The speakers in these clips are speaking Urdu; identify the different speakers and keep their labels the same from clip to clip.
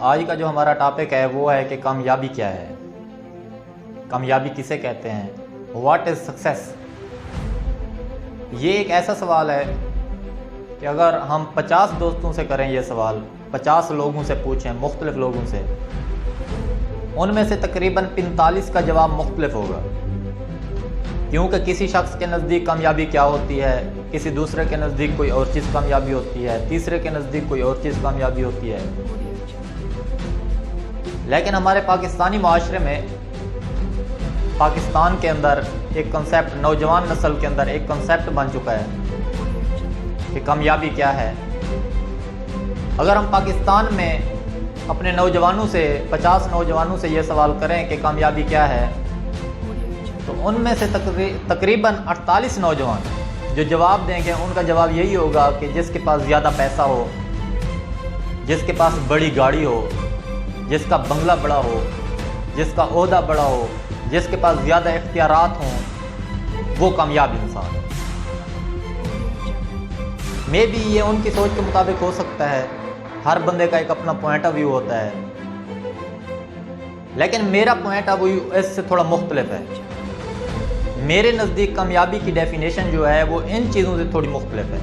Speaker 1: آج کا جو ہمارا ٹاپک ہے وہ ہے کہ کامیابی کیا ہے، کامیابی کسے کہتے ہیں، واٹ از سکسیس۔ یہ ایک ایسا سوال ہے کہ اگر ہم 50 دوستوں سے کریں یہ سوال، 50 لوگوں سے پوچھیں، مختلف لوگوں سے، ان میں سے تقریباً 45 کا جواب مختلف ہوگا، کیونکہ کسی شخص کے نزدیک کامیابی کیا ہوتی ہے، کسی دوسرے کے نزدیک کوئی اور چیز کامیابی ہوتی ہے، تیسرے کے نزدیک کوئی اور چیز کامیابی ہوتی ہے۔ لیکن ہمارے پاکستانی معاشرے میں، پاکستان کے اندر ایک کنسیپٹ، نوجوان نسل کے اندر ایک کنسیپٹ بن چکا ہے کہ کامیابی کیا ہے۔ اگر ہم پاکستان میں اپنے نوجوانوں سے، 50 نوجوانوں سے یہ سوال کریں کہ کامیابی کیا ہے، تو ان میں سے تقریباً 48 نوجوان جو جواب دیں گے ان کا جواب یہی ہوگا کہ جس کے پاس زیادہ پیسہ ہو، جس کے پاس بڑی گاڑی ہو، جس کا بنگلہ بڑا ہو، جس کا عہدہ بڑا ہو، جس کے پاس زیادہ اختیارات ہوں، وہ کامیاب انسان ہے۔ مے بی یہ ان کی سوچ کے مطابق ہو سکتا ہے، ہر بندے کا ایک اپنا پوائنٹ آف ویو ہوتا ہے، لیکن میرا پوائنٹ آف ویو اس سے تھوڑا مختلف ہے۔ میرے نزدیک کامیابی کی ڈیفینیشن جو ہے وہ ان چیزوں سے تھوڑی مختلف ہے۔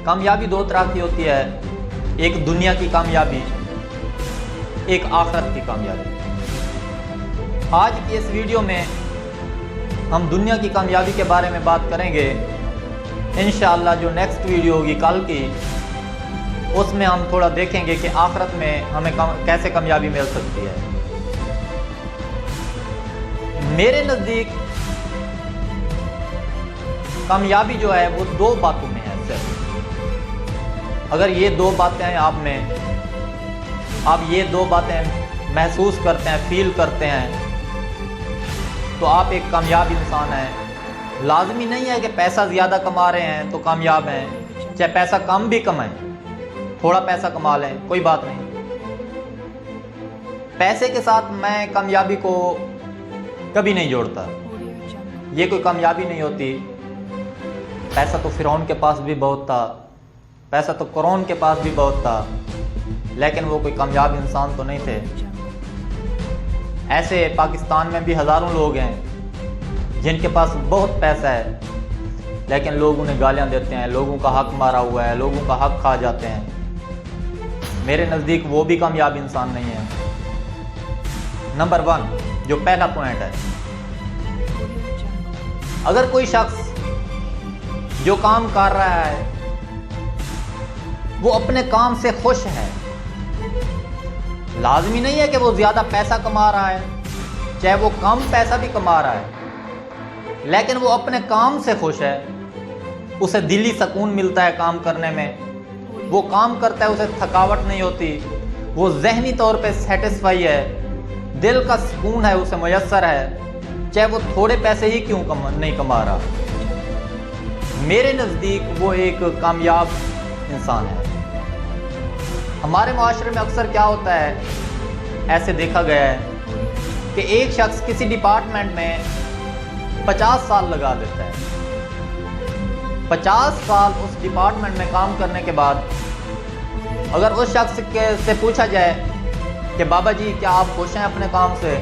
Speaker 1: کامیابی دو طرح کی ہوتی ہے، ایک دنیا کی کامیابی، ایک آخرت کی کامیابی۔ آج کی اس ویڈیو میں ہم دنیا کی کامیابی کے بارے میں بات کریں گے۔ انشاءاللہ جو نیکسٹ ویڈیو ہوگی کل کی، اس میں ہم تھوڑا دیکھیں گے کہ آخرت میں ہمیں کیسے کامیابی مل سکتی ہے۔ میرے نزدیک کامیابی جو ہے وہ دو باتوں میں ہے صرف۔ اگر یہ دو باتیں ہیں آپ یہ دو باتیں محسوس کرتے ہیں، فیل کرتے ہیں، تو آپ ایک کامیاب انسان ہیں۔ لازمی نہیں ہے کہ پیسہ زیادہ کما رہے ہیں تو کامیاب ہیں، چاہے پیسہ کم بھی کمائیں، تھوڑا پیسہ کما لیں، کوئی بات نہیں۔ پیسے کے ساتھ میں کامیابی کو کبھی نہیں جوڑتا، یہ کوئی کامیابی نہیں ہوتی۔ پیسہ تو فرعون کے پاس بھی بہت تھا، پیسہ تو قارون کے پاس بھی بہت تھا، لیکن وہ کوئی کامیاب انسان تو نہیں تھے۔ ایسے پاکستان میں بھی ہزاروں لوگ ہیں جن کے پاس بہت پیسہ ہے، لیکن لوگ انہیں گالیاں دیتے ہیں، لوگوں کا حق مارا ہوا ہے، لوگوں کا حق کھا جاتے ہیں۔ میرے نزدیک وہ بھی کامیاب انسان نہیں ہے۔ نمبر 1 جو پہلا پوائنٹ ہے، اگر کوئی شخص جو کام کر رہا ہے وہ اپنے کام سے خوش ہے، لازمی نہیں ہے کہ وہ زیادہ پیسہ کما رہا ہے، چاہے وہ کم پیسہ بھی کما رہا ہے، لیکن وہ اپنے کام سے خوش ہے، اسے دلی سکون ملتا ہے کام کرنے میں، وہ کام کرتا ہے، اسے تھکاوٹ نہیں ہوتی، وہ ذہنی طور پہ سیٹسفائی ہے، دل کا سکون ہے اسے میسر ہے، چاہے وہ تھوڑے پیسے ہی کیوں نہیں کما رہا۔ میرے نزدیک وہ ایک کامیاب انسان ہے۔ ہمارے معاشرے میں اکثر کیا ہوتا ہے، ایسے دیکھا گیا ہے کہ ایک شخص کسی ڈپارٹمنٹ میں 50 سال لگا دیتا ہے، 50 سال اس ڈپارٹمنٹ میں کام کرنے کے بعد اگر اس شخص سے پوچھا جائے کہ بابا جی کیا آپ خوش ہیں اپنے کام سے،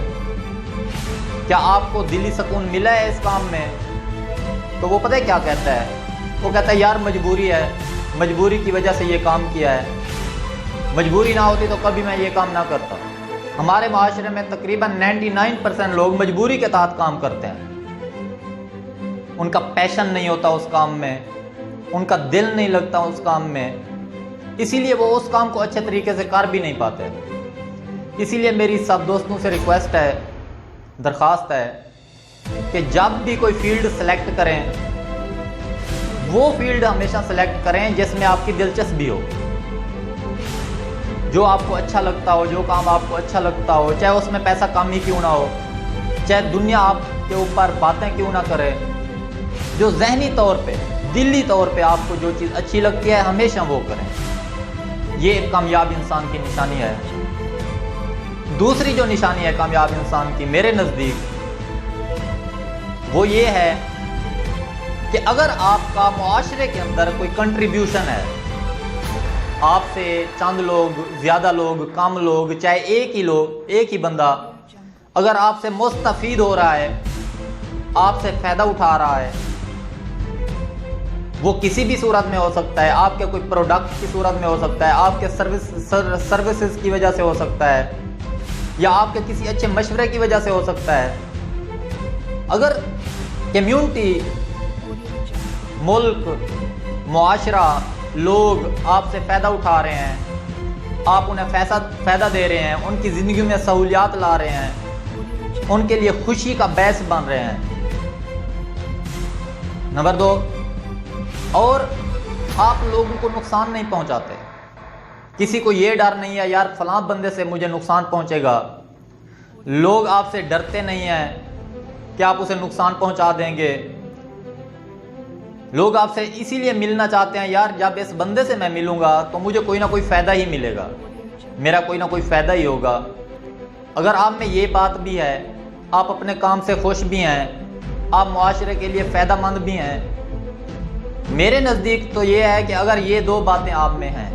Speaker 1: کیا آپ کو دلی سکون ملا ہے اس کام میں، تو وہ پتہ ہے کیا کہتا ہے؟ وہ کہتا ہے یار مجبوری ہے، مجبوری کی وجہ سے یہ کام کیا ہے، مجبوری نہ ہوتی تو کبھی میں یہ کام نہ کرتا۔ ہمارے معاشرے میں تقریباً 99% لوگ مجبوری کے تحت کام کرتے ہیں، ان کا پیشن نہیں ہوتا اس کام میں، ان کا دل نہیں لگتا اس کام میں، اسی لیے وہ اس کام کو اچھے طریقے سے کر بھی نہیں پاتے۔ اسی لیے میری سب دوستوں سے ریکویسٹ ہے، درخواست ہے کہ جب بھی کوئی فیلڈ سلیکٹ کریں، وہ فیلڈ ہمیشہ سلیکٹ کریں جس میں آپ کی دلچسپی ہو، جو آپ کو اچھا لگتا ہو، جو کام آپ کو اچھا لگتا ہو، چاہے اس میں پیسہ کم ہی کیوں نہ ہو، چاہے دنیا آپ کے اوپر باتیں کیوں نہ کرے، جو ذہنی طور پہ، دلی طور پہ آپ کو جو چیز اچھی لگتی ہے ہمیشہ وہ کریں۔ یہ ایک کامیاب انسان کی نشانی ہے۔ دوسری جو نشانی ہے کامیاب انسان کی میرے نزدیک، وہ یہ ہے کہ اگر آپ کا معاشرے کے اندر کوئی کنٹریبیوشن ہے، آپ سے چند لوگ، زیادہ لوگ، کم لوگ، چاہے ایک ہی بندہ اگر آپ سے مستفید ہو رہا ہے، آپ سے فائدہ اٹھا رہا ہے، وہ کسی بھی صورت میں ہو سکتا ہے، آپ کے کوئی پروڈکٹ کی صورت میں ہو سکتا ہے، آپ کے سروسز کی وجہ سے ہو سکتا ہے، یا آپ کے کسی اچھے مشورے کی وجہ سے ہو سکتا ہے، اگر کمیونٹی، ملک، معاشرہ، لوگ آپ سے فائدہ اٹھا رہے ہیں، آپ انہیں فائدہ دے رہے ہیں، ان کی زندگی میں سہولیات لا رہے ہیں، ان کے لیے خوشی کا باعث بن رہے ہیں۔ نمبر 2، اور آپ لوگوں کو نقصان نہیں پہنچاتے، کسی کو یہ ڈر نہیں ہے یار فلاں بندے سے مجھے نقصان پہنچے گا، لوگ آپ سے ڈرتے نہیں ہیں کہ آپ اسے نقصان پہنچا دیں گے، لوگ آپ سے اسی لیے ملنا چاہتے ہیں یار جب اس بندے سے میں ملوں گا تو مجھے کوئی نہ کوئی فائدہ ہی ملے گا، میرا کوئی نہ کوئی فائدہ ہی ہوگا۔ اگر آپ میں یہ بات بھی ہے، آپ اپنے کام سے خوش بھی ہیں، آپ معاشرے کے لیے فائدہ مند بھی ہیں، میرے نزدیک تو یہ ہے کہ اگر یہ 2 باتیں آپ میں ہیں،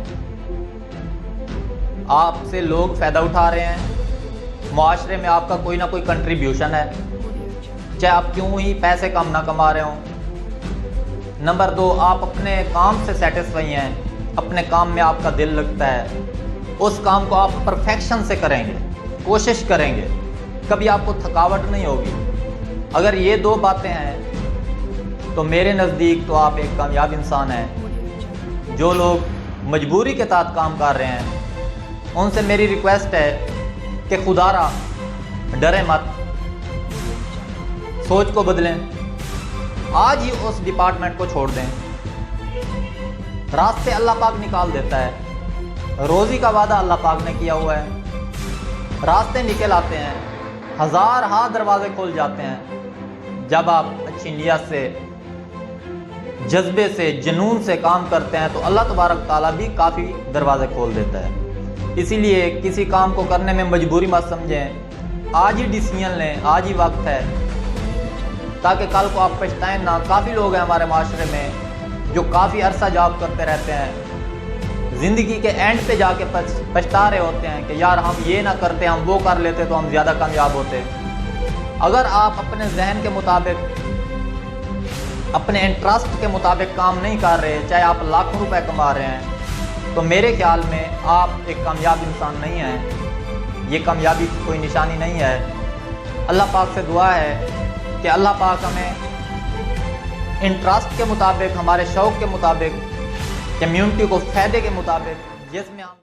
Speaker 1: آپ سے لوگ فائدہ اٹھا رہے ہیں، معاشرے میں آپ کا کوئی نہ کوئی کنٹریبیوشن ہے، چاہے آپ کیوں ہی پیسے کم نہ کما رہے ہوں۔ نمبر 2، آپ اپنے کام سے سیٹسفائی ہیں، اپنے کام میں آپ کا دل لگتا ہے، اس کام کو آپ پرفیکشن سے کریں گے، کوشش کریں گے، کبھی آپ کو تھکاوٹ نہیں ہوگی۔ اگر یہ 2 باتیں ہیں تو میرے نزدیک تو آپ ایک کامیاب انسان ہیں۔ جو لوگ مجبوری کے تحت کام کر رہے ہیں ان سے میری ریکویسٹ ہے کہ خدا را ڈرے مت، سوچ کو بدلیں، آج ہی اس ڈپارٹمنٹ کو چھوڑ دیں، راستے اللہ پاک نکال دیتا ہے، روزی کا وعدہ اللہ پاک نے کیا ہوا ہے، راستے نکل آتے ہیں، ہزار ہاں دروازے کھول جاتے ہیں جب آپ اچھی نیت سے، جذبے سے، جنون سے کام کرتے ہیں تو اللہ تبارک تعالیٰ بھی کافی دروازے کھول دیتا ہے۔ اسی لیے کسی کام کو کرنے میں مجبوری مت سمجھیں، آج ہی ڈیسیژن لیں، آج ہی وقت ہے، تاکہ کل کو آپ پچھتائیں نہ۔ کافی لوگ ہیں ہمارے معاشرے میں جو کافی عرصہ جاب کرتے رہتے ہیں، زندگی کے اینڈ پہ جا کے پچھتا رہے ہوتے ہیں کہ یار ہم یہ نہ کرتے، ہم وہ کر لیتے تو ہم زیادہ کامیاب ہوتے۔ اگر آپ اپنے ذہن کے مطابق، اپنے انٹرسٹ کے مطابق کام نہیں کر رہے، چاہے آپ لاکھوں روپے کما رہے ہیں، تو میرے خیال میں آپ ایک کامیاب انسان نہیں ہیں، یہ کامیابی کی کوئی نشانی نہیں ہے۔ اللہ پاک سے دعا ہے کہ اللہ پاک ہمیں انٹرسٹ کے مطابق، ہمارے شوق کے مطابق، کمیونٹی کو فائدے کے مطابق، جس میں ہم